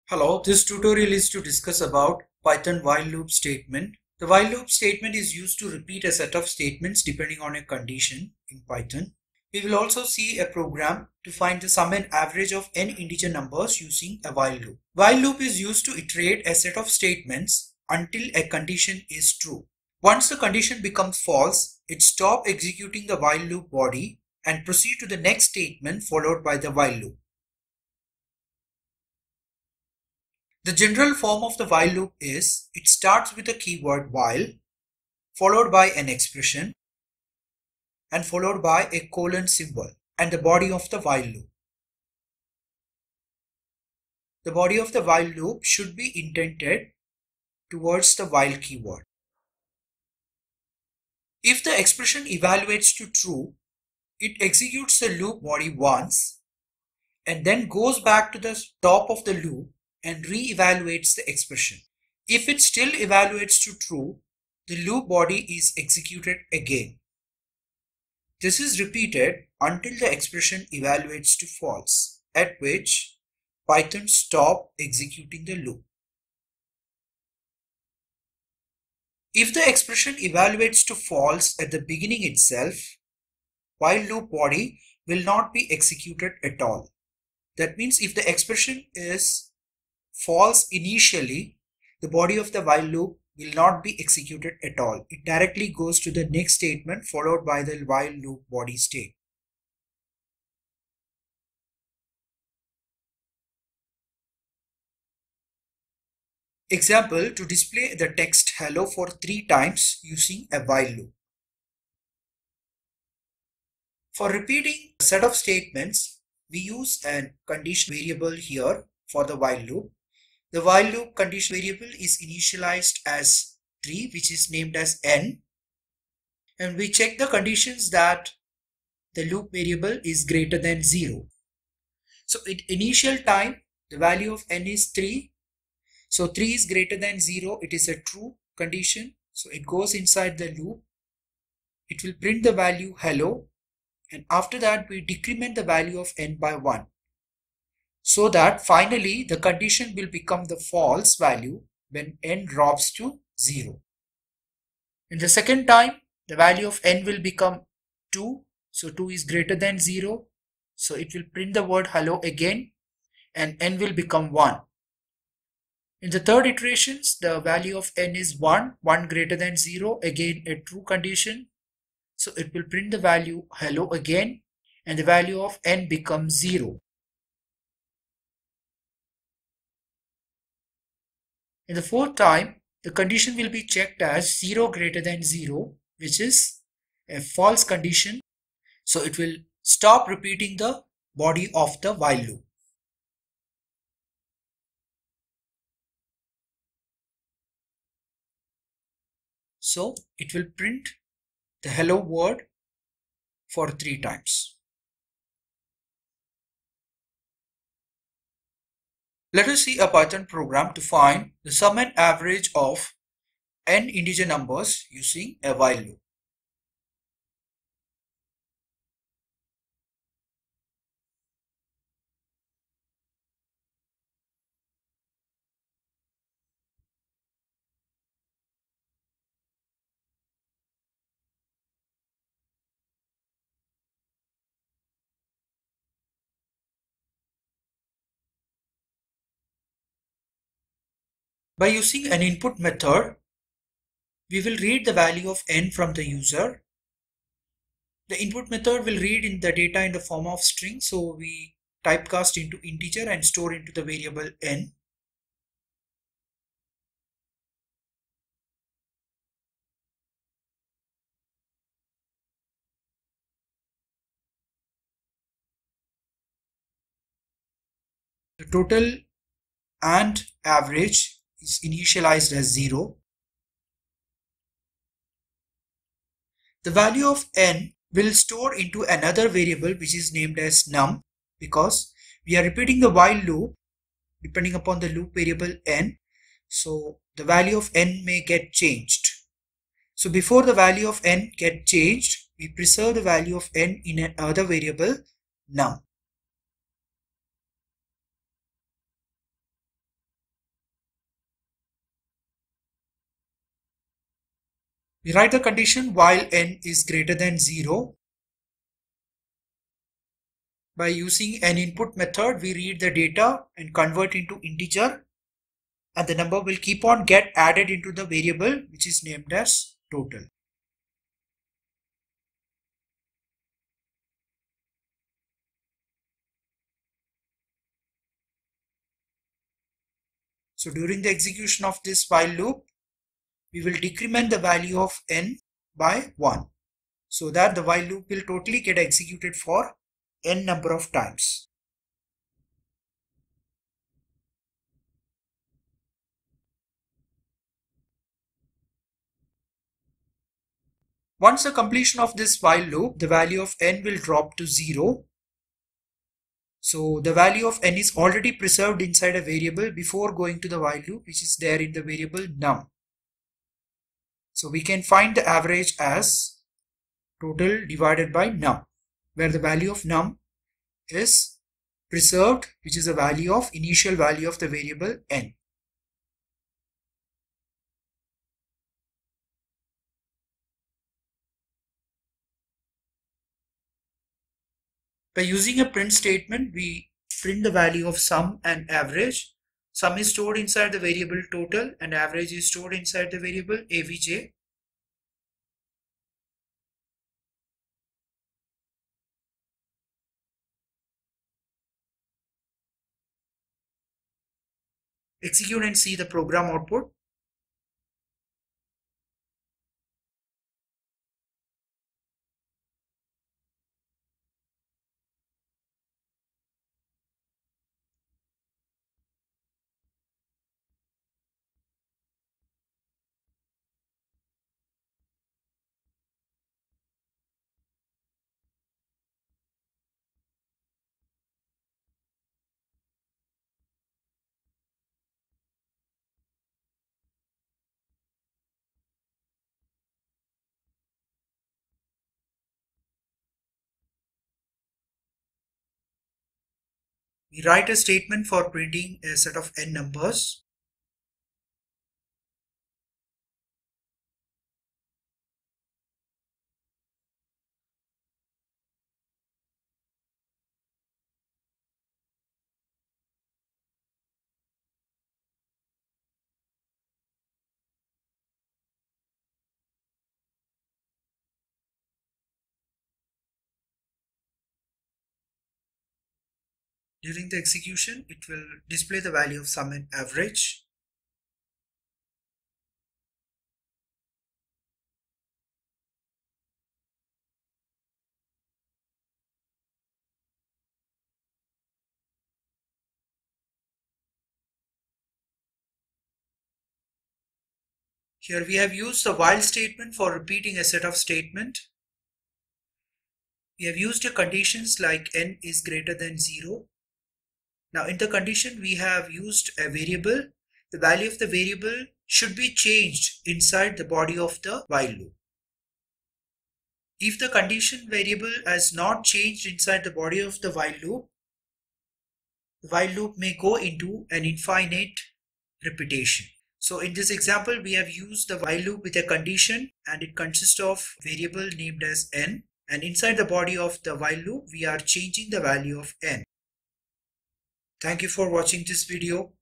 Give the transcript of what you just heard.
Hello, this tutorial is to discuss about Python while loop statement. The while loop statement is used to repeat a set of statements depending on a condition in Python. We will also see a program to find the sum and average of n integer numbers using a while loop. While loop is used to iterate a set of statements until a condition is true. Once the condition becomes false, it stops executing the while loop body and proceed to the next statement followed by the while loop. The general form of the while loop is it starts with the keyword while, followed by an expression, and followed by a colon symbol and the body of the while loop. The body of the while loop should be indented towards the while keyword. If the expression evaluates to true, it executes the loop body once and then goes back to the top of the loop and re-evaluates the expression. If it still evaluates to true, the loop body is executed again. This is repeated until the expression evaluates to false, at which Python stops executing the loop. If the expression evaluates to false at the beginning itself, while loop body will not be executed at all. That means if the expression is false initially, the body of the while loop will not be executed at all. It directly goes to the next statement followed by the while loop body state. Example, to display the text hello for 3 times using a while loop. For repeating a set of statements, we use a condition variable here for the while loop. The while loop condition variable is initialized as 3, which is named as n, and we check the conditions that the loop variable is greater than 0. So at initial time, the value of n is 3. So 3 is greater than 0. It is a true condition. So it goes inside the loop. It will print the value hello, and after that we decrement the value of n by 1. So that finally the condition will become the false value when n drops to 0. In the second time, the value of n will become 2. So 2 is greater than 0. So it will print the word hello again and n will become 1. In the third iterations, the value of n is 1, 1 greater than 0, again a true condition. So it will print the value hello again and the value of n becomes 0. In the fourth time, the condition will be checked as 0 greater than 0, which is a false condition. So it will stop repeating the body of the while loop. So it will print the hello word for 3 times. Let us see a Python program to find the sum and average of n integer numbers using a while loop. By using an input method, we will read the value of n from the user. The input method will read in the data in the form of string, so we typecast into integer and store into the variable n. The total and average is initialized as 0. The value of n will store into another variable which is named as num, because we are repeating the while loop depending upon the loop variable n. So the value of n may get changed. So before the value of n get changed, we preserve the value of n in another variable num. We write the condition while n is greater than 0. By using an input method, we read the data and convert into integer, and the number will keep on get added into the variable which is named as total. So during the execution of this while loop, we will decrement the value of n by 1, so that the while loop will totally get executed for n number of times. Once the completion of this while loop, the value of n will drop to 0. So the value of n is already preserved inside a variable before going to the while loop, which is there in the variable num. So we can find the average as total divided by num, where the value of num is preserved, which is the value of initial value of the variable n. By using a print statement, we print the value of sum and average. Sum is stored inside the variable total and average is stored inside the variable avj. Execute and see the program output. We write a statement for printing a set of n numbers. During the execution, it will display the value of sum and average. Here we have used the while statement for repeating a set of statement. We have used the conditions like n is greater than 0. Now in the condition we have used a variable. The value of the variable should be changed inside the body of the while loop. If the condition variable has not changed inside the body of the while loop may go into an infinite repetition. So in this example, we have used the while loop with a condition and it consists of variable named as n, and inside the body of the while loop, we are changing the value of n. Thank you for watching this video.